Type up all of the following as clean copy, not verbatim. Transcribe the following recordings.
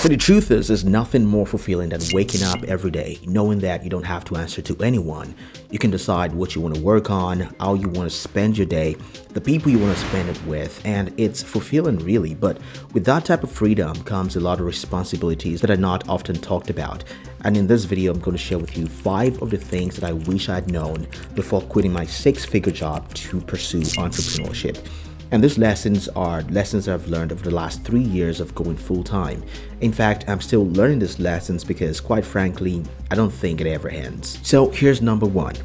So the truth is, there's nothing more fulfilling than waking up every day knowing that you don't have to answer to anyone. You can decide what you want to work on, how you want to spend your day, the people you want to spend it with, and it's fulfilling really. But with that type of freedom comes a lot of responsibilities that are not often talked about. And in this video, I'm going to share with you 5 of the things that I wish I'd known before quitting my 6-figure job to pursue entrepreneurship. And these lessons are lessons I've learned over the last 3 years of going full-time. In fact, I'm still learning these lessons because, quite frankly, I don't think it ever ends. So here's number 1.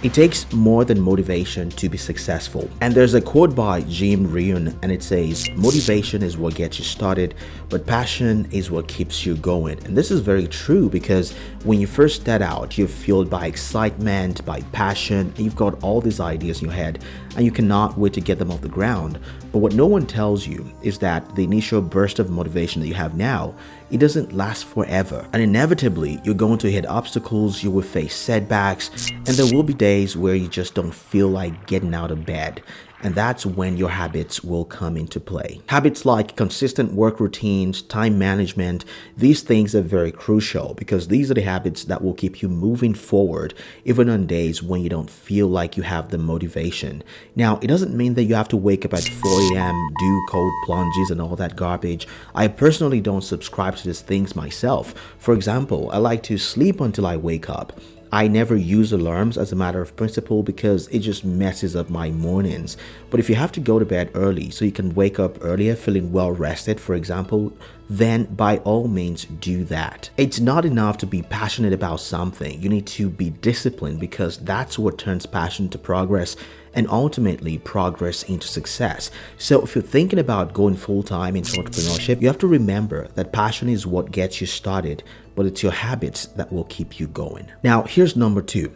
It takes more than motivation to be successful. And there's a quote by Jim Rohn, and it says, "Motivation is what gets you started, but passion is what keeps you going." And this is very true because when you first start out, you're fueled by excitement, by passion, and you've got all these ideas in your head, and you cannot wait to get them off the ground. But what no one tells you is that the initial burst of motivation that you have now, it doesn't last forever. And inevitably, you're going to hit obstacles, you will face setbacks, and there will be days where you just don't feel like getting out of bed. And that's when your habits will come into play. Habits like consistent work routines, time management, these things are very crucial because these are the habits that will keep you moving forward even on days when you don't feel like you have the motivation. Now, it doesn't mean that you have to wake up at 4 a.m., do cold plunges and all that garbage. I personally don't subscribe to these things myself. For example, I like to sleep until I wake up. I never use alarms as a matter of principle because it just messes up my mornings. But if you have to go to bed early so you can wake up earlier feeling well rested, for example, then by all means do that. It's not enough to be passionate about something. You need to be disciplined because that's what turns passion into progress and ultimately progress into success. So if you're thinking about going full-time into entrepreneurship, you have to remember that passion is what gets you started, but it's your habits that will keep you going. Now, here's number 2.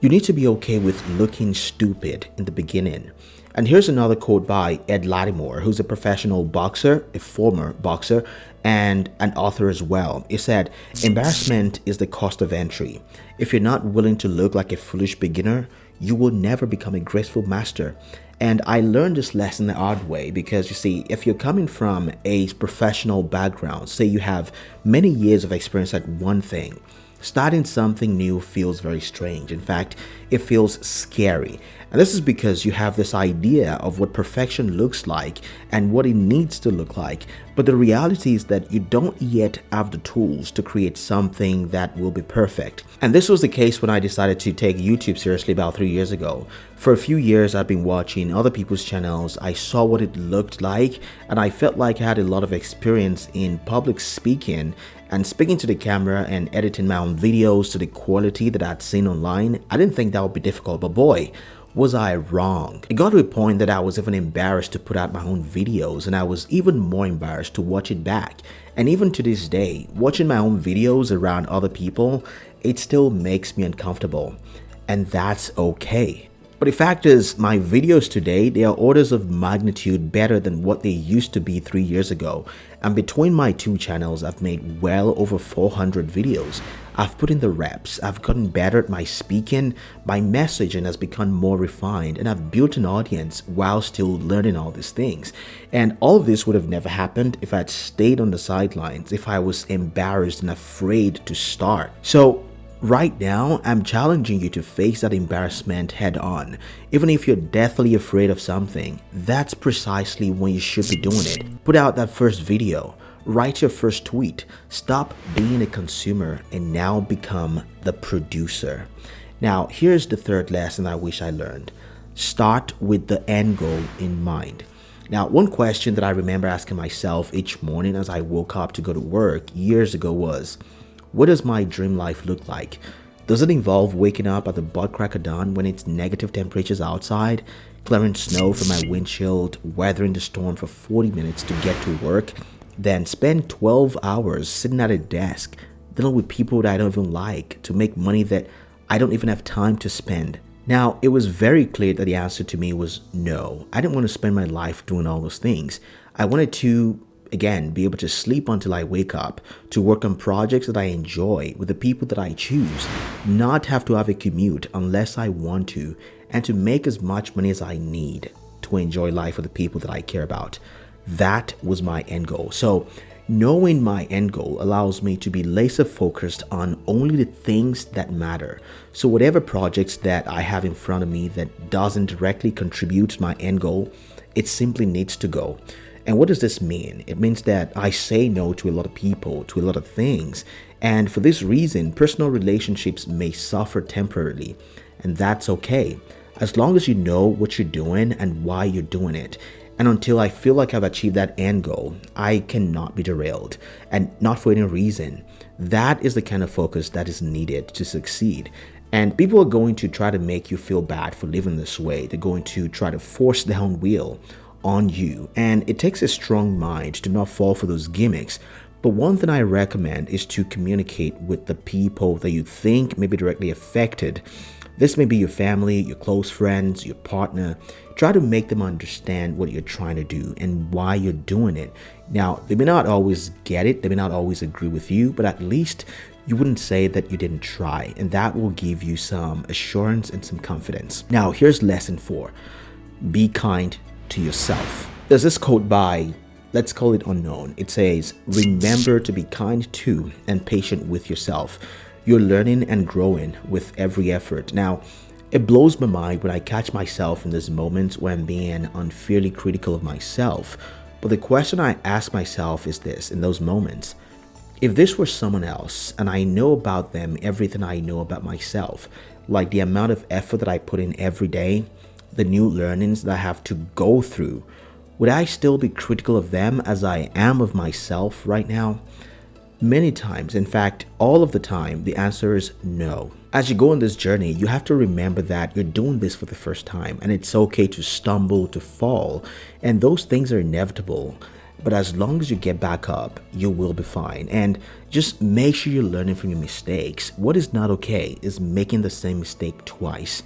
You need to be okay with looking stupid in the beginning. And here's another quote by Ed Lattimore, who's a professional boxer, a former boxer, and an author as well. He said, "Embarrassment is the cost of entry. If you're not willing to look like a foolish beginner, you will never become a graceful master." And I learned this lesson the hard way because, you see, if you're coming from a professional background, say you have many years of experience at one thing, starting something new feels very strange. In fact, it feels scary. And this is because you have this idea of what perfection looks like and what it needs to look like. But the reality is that you don't yet have the tools to create something that will be perfect. And this was the case when I decided to take YouTube seriously about 3 years ago. For a few years, I've been watching other people's channels. I saw what it looked like, and I felt like I had a lot of experience in public speaking and speaking to the camera and editing my own videos to the quality that I'd seen online. I didn't think that would be difficult, but boy, was I wrong. It got to a point that I was even embarrassed to put out my own videos, and I was even more embarrassed to watch it back. And even to this day, watching my own videos around other people, it still makes me uncomfortable. And that's okay. But the fact is, my videos today, they are orders of magnitude better than what they used to be 3 years ago. And between my 2 channels, I've made well over 400 videos. I've put in the reps, I've gotten better at my speaking, my messaging has become more refined, and I've built an audience while still learning all these things. And all of this would have never happened if I'd stayed on the sidelines, if I was embarrassed and afraid to start. So right now, I'm challenging you to face that embarrassment head on. Even if you're deathly afraid of something, that's precisely when you should be doing it. Put out that first video. Write your first tweet. Stop being a consumer and now become the producer. Now, here's the 3rd lesson I wish I learned. Start with the end goal in mind. Now, one question that I remember asking myself each morning as I woke up to go to work years ago was, what does my dream life look like? Does it involve waking up at the butt crack of dawn when it's negative temperatures outside, clearing snow from my windshield, weathering the storm for 40 minutes to get to work, then spend 12 hours sitting at a desk dealing with people that I don't even like to make money that I don't even have time to spend? Now, it was very clear that the answer to me was no. I didn't want to spend my life doing all those things. I wanted to, again, be able to sleep until I wake up, to work on projects that I enjoy with the people that I choose, not have to have a commute unless I want to, and to make as much money as I need to enjoy life with the people that I care about. That was my end goal. So Knowing my end goal allows me to be laser focused on only the things that matter. So whatever projects that I have in front of me that doesn't directly contribute to my end goal, it simply needs to go. And what does this mean? It means that I say no to a lot of people, to a lot of things. And for this reason, personal relationships may suffer temporarily. And that's okay, as long as you know what you're doing and why you're doing it. And until I feel like I've achieved that end goal, I cannot be derailed, and not for any reason. That is the kind of focus that is needed to succeed. And people are going to try to make you feel bad for living this way. They're going to try to force their own will on you. And it takes a strong mind to not fall for those gimmicks. But one thing I recommend is to communicate with the people that you think may be directly affected. This may be your family, your close friends, your partner. Try to make them understand what you're trying to do and why you're doing it. Now, they may not always get it, they may not always agree with you, but at least you wouldn't say that you didn't try, and that will give you some assurance and some confidence. Now, here's lesson 4. Be kind to yourself. There's this quote by, let's call it unknown. It says, remember to be kind to and patient with yourself. You're learning and growing with every effort. Now, it blows my mind when I catch myself in these moments where I'm being unfairly critical of myself. But the question I ask myself is this in those moments: if this were someone else and I know about them everything I know about myself, like the amount of effort that I put in every day, the new learnings that I have to go through, would I still be critical of them as I am of myself right now? Many times, in fact, all of the time, the answer is no. As you go on this journey, you have to remember that you're doing this for the first time, and it's okay to stumble, to fall, and those things are inevitable. But as long as you get back up, you will be fine. And just make sure you're learning from your mistakes. What is not okay is making the same mistake twice.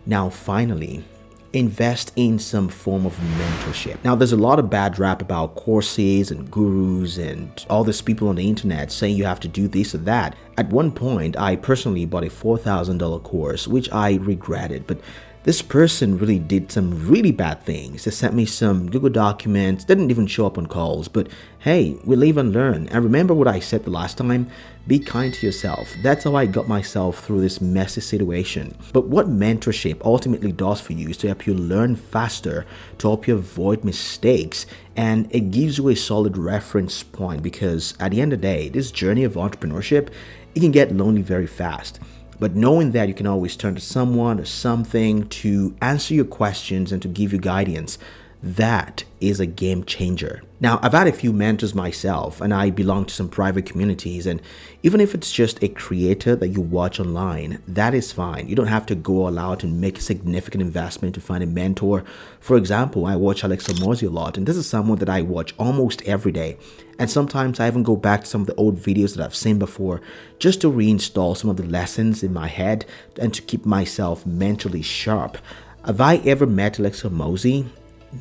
Now, finally, invest in some form of mentorship. Now, there's a lot of bad rap about courses and gurus and all these people on the internet saying you have to do this or that. At one point, I personally bought a $4,000 course, which I regretted, but this person really did some really bad things. They sent me some Google documents, didn't even show up on calls, but hey, we live and learn. And remember what I said the last time? Be kind to yourself. That's how I got myself through this messy situation. But what mentorship ultimately does for you is to help you learn faster, to help you avoid mistakes, and it gives you a solid reference point, because at the end of the day, this journey of entrepreneurship, it can get lonely very fast. But knowing that you can always turn to someone or something to answer your questions and to give you guidance, that is a game changer. Now, I've had a few mentors myself, and I belong to some private communities, and even if it's just a creator that you watch online, that is fine. You don't have to go all out and make a significant investment to find a mentor. For example, I watch Alex Hormozi a lot, and this is someone that I watch almost every day. And sometimes I even go back to some of the old videos that I've seen before just to reinstall some of the lessons in my head and to keep myself mentally sharp. Have I ever met Alex Hormozi?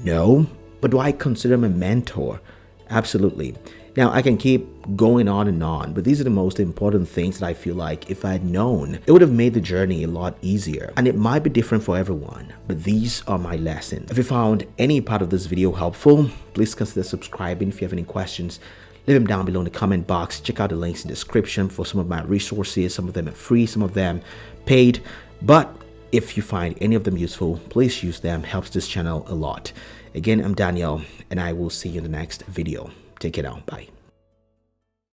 No. But do I consider him a mentor? Absolutely. Now, I can keep going on and on, but these are the most important things that I feel like if I had known, it would have made the journey a lot easier. And it might be different for everyone, but these are my lessons. If you found any part of this video helpful, please consider subscribing. If you have any questions, leave them down below in the comment box. Check out the links in the description for some of my resources. Some of them are free, some of them paid. But if you find any of them useful, please use them. Helps this channel a lot. Again, I'm Daniel, and I will see you in the next video. Take it out. Bye.